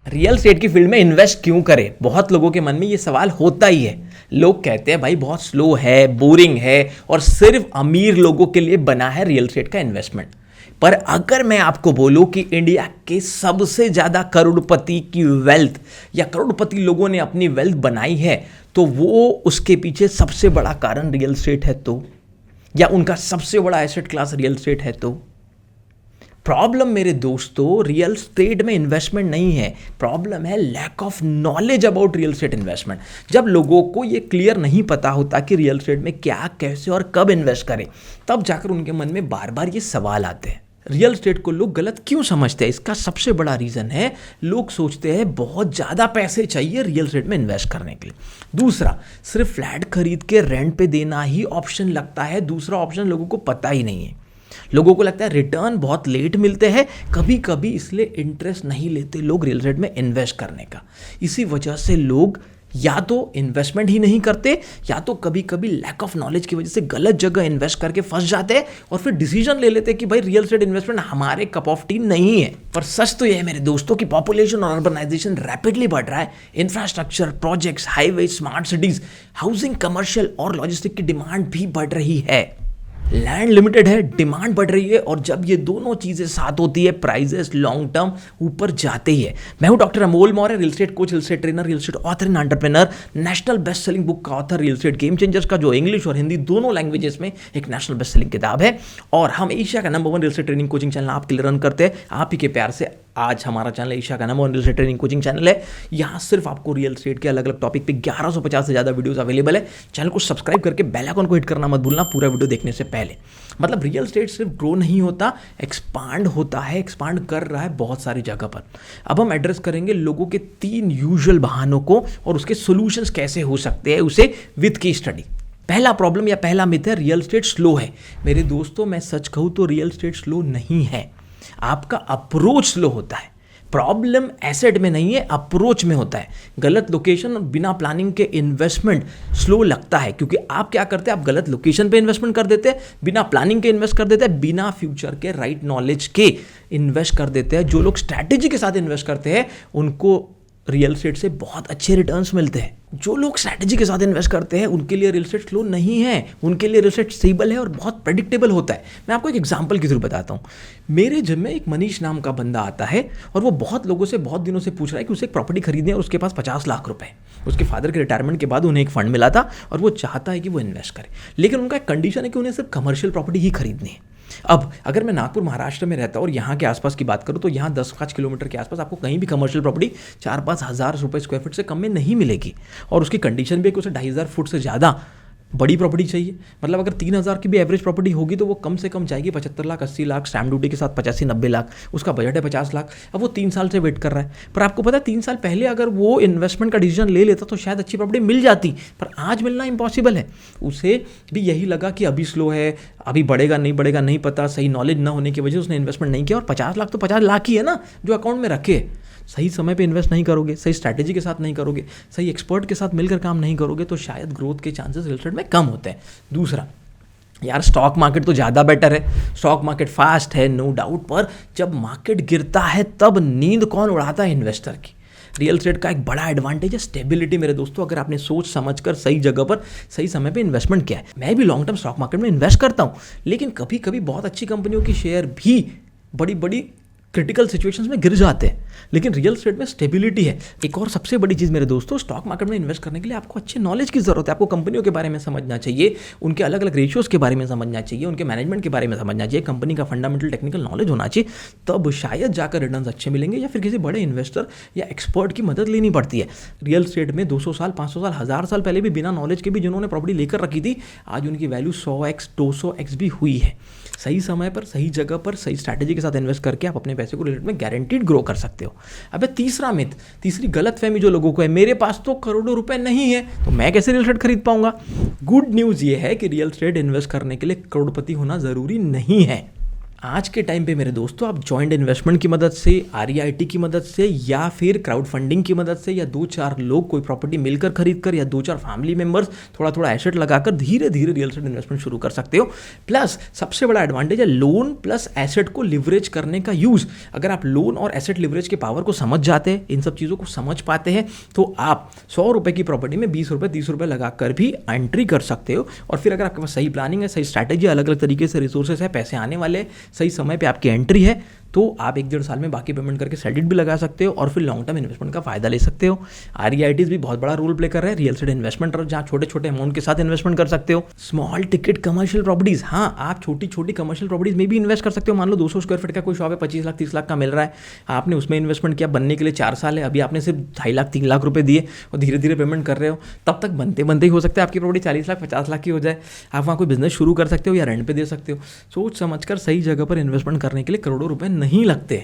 Real estate की field में invest क्यों करें? बहुत लोगों के मन में ये सवाल होता ही है। लोग कहते हैं भाई बहुत स्लो है, बोरिंग है और सिर्फ अमीर लोगों के लिए बना है रियल एस्टेट का इन्वेस्टमेंट। पर अगर मैं आपको बोलूं कि इंडिया के सबसे ज्यादा करोड़पति की वेल्थ या करोड़पति लोगों ने अपनी वेल्थ बनाई है, तो वो उसके पीछे सबसे बड़ा कारण रियल एस्टेट है, तो या उनका सबसे बड़ा एसेट क्लास रियल एस्टेट है। तो प्रॉब्लम मेरे दोस्तों रियल एस्टेट में इन्वेस्टमेंट नहीं है, प्रॉब्लम है lack of knowledge about real estate investment. जब लोगों को ये क्लियर नहीं पता होता कि रियल एस्टेट में क्या, कैसे और कब इन्वेस्ट करें, तब जाकर उनके मन में बार बार ये सवाल आते हैं। रियल एस्टेट को लोग गलत क्यों समझते हैं? इसका सबसे बड़ा रीज़न है लोग सोचते हैं बहुत ज़्यादा पैसे चाहिए रियल एस्टेट में इन्वेस्ट करने के लिए। दूसरा, सिर्फ फ्लैट खरीद के रेंट पे देना ही ऑप्शन लगता है, दूसरा ऑप्शन लोगों को पता ही नहीं है। लोगों को लगता है रिटर्न बहुत लेट मिलते हैं, कभी कभी इसलिए इंटरेस्ट नहीं लेते लोग रियल एस्टेट में इन्वेस्ट करने का। इसी वजह से लोग या तो इन्वेस्टमेंट ही नहीं करते, या तो कभी कभी लैक ऑफ नॉलेज की वजह से गलत जगह इन्वेस्ट करके फंस जाते हैं और फिर डिसीजन ले लेते हैं कि भाई रियल एस्टेट इन्वेस्टमेंट हमारे कप ऑफ टी नहीं है। पर सच तो यह है मेरे दोस्तों की पॉपुलेशन और अर्बनाइजेशन रैपिडली बढ़ रहा है। Infrastructure, projects, highway, smart cities, housing, commercial और लॉजिस्टिक की डिमांड भी बढ़ रही है। लैंड लिमिटेड है, डिमांड बढ़ रही है, और जब ये दोनों चीजें साथ होती है प्राइजेस लॉन्ग टर्म ऊपर जाते ही है। मैं हूं doctor Amol Maurya, real estate coach, real estate trainer, real estate author and entrepreneur, national best selling book का author, real estate game changers का जो इंग्लिश और हिंदी दोनों लैंग्वेजेस में एक नेशनल बेस्ट सेलिंग किताब है। और हम एशिया का number 1 real estate training coaching channel आपके लिए रन करते हैं। आप ही के प्यार से आज हमारा चैनल एशिया का number 1 real estate training coaching channel है। यहाँ सिर्फ आपको रियल एस्टेट के अलग अलग टॉपिक पे 1150 से ज़्यादा वीडियोस अवेलेबल है। चैनल को सब्सक्राइब करके बेल आइकन को हिट करना मत भूलना पूरा वीडियो देखने से पहले। मतलब रियल एस्टेट सिर्फ ग्रो नहीं होता, एक्सपांड होता है, एक्सपांड कर रहा है बहुत सारी जगह पर। अब हम एड्रेस करेंगे लोगों के 3 यूजुअल बहानों को और उसके सॉल्यूशंस कैसे हो सकते हैं, उसे विद की स्टडी। पहला प्रॉब्लम या पहला मिथ है रियल एस्टेट स्लो है। मेरे दोस्तों मैं सच कहूँ तो रियल एस्टेट स्लो नहीं है, आपका अप्रोच स्लो होता है। प्रॉब्लम एसेट में नहीं है, अप्रोच में होता है। गलत लोकेशन और बिना प्लानिंग के इन्वेस्टमेंट स्लो लगता है, क्योंकि आप क्या करते हैं, आप गलत लोकेशन पे इन्वेस्टमेंट कर देते हैं, बिना प्लानिंग के इन्वेस्ट कर देते हैं, बिना फ्यूचर के राइट नॉलेज के इन्वेस्ट कर देते हैं। जो लोग स्ट्रैटेजी के साथ इन्वेस्ट करते हैं उनको रियल एस्टेट से बहुत अच्छे रिटर्न्स मिलते हैं। जो लोग स्ट्रैटेजी के साथ इन्वेस्ट करते हैं उनके लिए रियल एस्टेट स्लो नहीं है, उनके लिए रियल एस्टेट स्टेबल है और बहुत प्रेडिक्टेबल होता है। मैं आपको एक एग्जांपल के थ्रू बताता हूँ। मेरे जिम में एक मनीष नाम का बंदा आता है और वो बहुत लोगों से बहुत दिनों से पूछ रहा है कि उसे एक प्रॉपर्टी खरीदनी है और उसके पास 50 लाख रुपए। उसके फादर के रिटायरमेंट के बाद उन्हें एक फंड मिला था और वो चाहता है कि वो इन्वेस्ट करे, लेकिन उनका एक कंडीशन है कि उन्हें सिर्फ कमर्शियल प्रॉपर्टी ही खरीदनी है। अब अगर मैं नागपुर महाराष्ट्र में रहता हूँ और यहाँ के आसपास की बात करूँ तो यहाँ 10-5 किलोमीटर के आसपास आपको कहीं भी कमर्शियल प्रॉपर्टी 4-5 हज़ार रुपये स्क्वायर फीट से कम में नहीं मिलेगी। और उसकी कंडीशन भी है कि उसे 2,500 फुट से ज़्यादा बड़ी प्रॉपर्टी चाहिए। मतलब अगर 3,000 की भी एवरेज प्रॉपर्टी होगी तो वो कम से कम जाएगी 75 लाख, 80 लाख, स्टैम्प ड्यूटी के साथ 85-90 लाख। उसका बजट है 50 लाख। अब वो 3 साल से वेट कर रहा है। पर आपको पता है 3 साल पहले अगर वो इन्वेस्टमेंट का डिसीजन ले लेता तो शायद अच्छी प्रॉपर्टी मिल जाती, पर आज मिलना इम्पॉसिबल है। उसे भी यही लगा कि अभी स्लो है, अभी बढ़ेगा नहीं पता, सही नॉलेज ना होने की वजह से उसने इन्वेस्टमेंट नहीं किया। और 50 लाख तो 50 लाख ही है ना जो अकाउंट में रखे। सही समय पे इन्वेस्ट नहीं करोगे, सही स्ट्रैटेजी के साथ नहीं करोगे, सही एक्सपर्ट के साथ मिलकर काम नहीं करोगे तो शायद ग्रोथ के चांसेस रियल एस्टेट में कम होते हैं। दूसरा, यार स्टॉक मार्केट तो ज़्यादा बेटर है, स्टॉक मार्केट फास्ट है, नो डाउट, पर जब मार्केट गिरता है तब नींद कौन उड़ाता है? इन्वेस्टर की। रियल एस्टेट का एक बड़ा एडवांटेज है स्टेबिलिटी मेरे दोस्तों। अगर आपने सोच समझकर सही जगह पर सही समय पे इन्वेस्टमेंट किया है। मैं भी लॉन्ग टर्म स्टॉक मार्केट में इन्वेस्ट करता हूँ, लेकिन कभी कभी बहुत अच्छी कंपनियों की शेयर भी बड़ी बड़ी क्रिटिकल सिचुएशंस में गिर जाते हैं, लेकिन रियल एस्टेट में स्टेबिलिटी है। एक और सबसे बड़ी चीज़ मेरे दोस्तों, स्टॉक मार्केट में इन्वेस्ट करने के लिए आपको अच्छे नॉलेज की जरूरत है। आपको कंपनियों के बारे में समझना चाहिए, उनके अलग अलग रेशियोज़ के बारे में समझना चाहिए, उनके मैनेजमेंट के बारे में समझना चाहिए, कंपनी का फंडामेंटल टेक्निकल नॉलेज होना चाहिए, तब शायद जाकर रिटर्न्स अच्छे मिलेंगे या फिर किसी बड़े इन्वेस्टर या एक्सपर्ट की मदद लेनी पड़ती है। रियल एस्टेट में 200 साल, 500 साल, 1000 साल पहले भी बिना नॉलेज के भी जिन्होंने प्रॉपर्टी लेकर रखी थी, आज उनकी वैल्यू 100x 200x भी हुई है। सही समय पर, सही जगह पर, सही स्ट्रैटेजी के साथ इन्वेस्ट करके आप अपने पैसे को रियल एस्टेट में गारंटीड ग्रो कर सकते हो। अब तीसरा मिथ, तीसरी गलतफहमी जो लोगों को है, मेरे पास तो करोड़ों रुपए नहीं है तो मैं कैसे रियल एस्टेट खरीद पाऊंगा? गुड न्यूज़ ये है कि रियल एस्टेट इन्वेस्ट करने के लिए करोड़पति होना जरूरी नहीं है। आज के टाइम पे मेरे दोस्तों आप जॉइंट इन्वेस्टमेंट की मदद से, आरईआईटी की मदद से, या फिर क्राउड फंडिंग की मदद से, या 2-4 लोग कोई प्रॉपर्टी मिलकर खरीद कर, या 2-4 फैमिली मेंबर्स थोड़ा थोड़ा एसेट लगाकर धीरे धीरे रियल एस्टेट इन्वेस्टमेंट शुरू कर सकते हो। प्लस सबसे बड़ा एडवांटेज है लोन प्लस एसेट को लिवरेज करने का यूज़। अगर आप लोन और एसेट लिवरेज के पावर को समझ जाते हैं, इन सब चीज़ों को समझ पाते हैं, तो आप 100 रुपये की प्रॉपर्टी में 20 रुपये 30 रुपये लगाकर भी एंट्री कर सकते हो। और फिर अगर आपके पास सही प्लानिंग है, सही स्ट्रैटेजी, अलग अलग तरीके से रिसोर्सेज है, पैसे आने वाले, सही समय पे आपकी एंट्री है, तो आप 1-1.5 साल में बाकी पेमेंट करके सेडिट भी लगा सकते हो और फिर लॉन्ग टर्म इन्वेस्टमेंट का फायदा ले सकते हो। आरईआईटीज भी बहुत बड़ा रोल प्ले कर रहे हैं रियल एस्टेट इन्वेस्टमेंट, जहाँ छोटे छोटे अमाउंट के साथ इन्वेस्टमेंट कर सकते हो। स्मॉल टिकट कमर्शियल प्रॉपर्टीज, हाँ आप छोटी छोटी कमर्शियल प्रॉपर्टीज में भी इन्वेस्ट कर सकते हो। मान लो 200 स्क्वायर फीट का कोई शॉप है, 25 लाख 30 लाख का मिल रहा है, आपने उसमें इन्वेस्टमेंट किया, बनने के लिए 4 साल है, अभी आपने सिर्फ 2.5 लाख 3 लाख रुपए दिए और धीरे धीरे पेमेंट कर रहे हो, तब तक बनते बनते ही हो सकता है आपकी प्रॉपर्टी 40 लाख 50 लाख की हो जाए। आप वहाँ कोई बिजनेस शुरू कर सकते हो या रेंट पे दे सकते हो। सोच समझकर सही जगह पर इन्वेस्टमेंट करने के लिए करोड़ों रुपए नहीं लगते।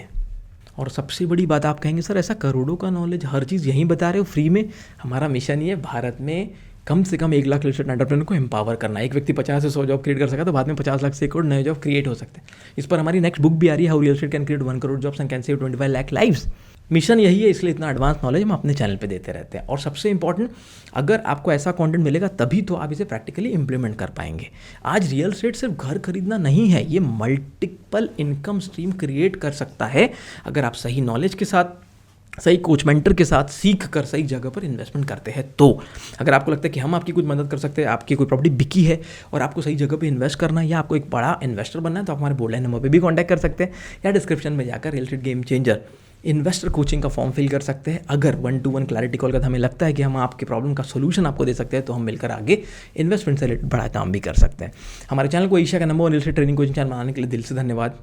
और सबसे बड़ी बात, आप कहेंगे सर ऐसा करोड़ों का नॉलेज, हर चीज़ यहीं बता रहे हो फ्री में। हमारा मिशन ये है भारत में कम से कम 1 लाख रियल एस्टेट एंटरप्रेन्योर को एम्पावर करना। एक व्यक्ति 50 से 100 जॉब क्रिएट कर सका तो बाद में 50 लाख से 1 करोड़ नए जॉब क्रिएट हो सकते हैं। इस पर हमारी नेक्स्ट बुक भी आ रही है, how real estate can create 1 crore jobs and can save 25 lakh lives. Mission यही है, इसलिए इतना एडवांस नॉलेज हम अपने चैनल पे देते रहते हैं। और सबसे इंपॉर्टेंट, अगर आपको ऐसा कंटेंट मिलेगा तभी तो आप इसे प्रैक्टिकली इंप्लीमेंट कर पाएंगे। आज रियल एस्टेट सिर्फ घर खरीदना नहीं है, ये मल्टीपल इनकम स्ट्रीम क्रिएट कर सकता है अगर आप सही नॉलेज के साथ, सही कोच मेंटर के साथ सीख कर सही जगह पर इन्वेस्टमेंट करते हैं। तो अगर आपको लगता है कि हम आपकी कुछ मदद कर सकते हैं, आपकी कोई प्रॉपर्टी बिकी है और आपको सही जगह पे इन्वेस्ट करना है या आपको एक बड़ा इन्वेस्टर बनना है, तो आप हमारे बोर्डलाइन नंबर पे भी कांटेक्ट कर सकते हैं या डिस्क्रिप्शन में जाकर real estate game changer investor coaching का फॉर्म फिल कर सकते हैं। अगर 1-to-1 क्लैरिटी कॉल का हमें लगता है कि हम आपकी प्रॉब्लम का सोल्यूशन आपको दे सकते हैं, तो हम मिलकर आगे इन्वेस्टमेंट से रिलेटेड बड़ा काम भी कर सकते हैं। हमारे चैनल को एशिया का number 1 real estate training coaching channel बनाने के लिए दिल से धन्यवाद।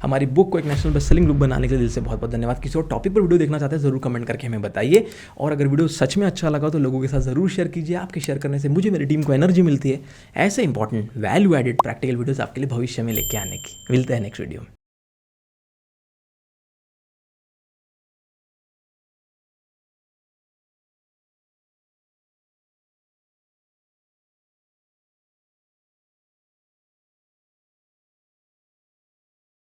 हमारी बुक को एक नेशनल बेस्ट सेलिंग बुक बनाने के लिए दिल से बहुत बहुत धन्यवाद। किसी और टॉपिक पर वीडियो देखना चाहते हैं, जरूर कमेंट करके हमें बताइए। और अगर वीडियो सच में अच्छा लगा तो लोगों के साथ जरूर शेयर कीजिए। आपके शेयर करने से मुझे, मेरी टीम को एनर्जी मिलती है ऐसे important value added practical videos आपके लिए भविष्य में लेके आने की। मिलते हैं नेक्स्ट वीडियो में।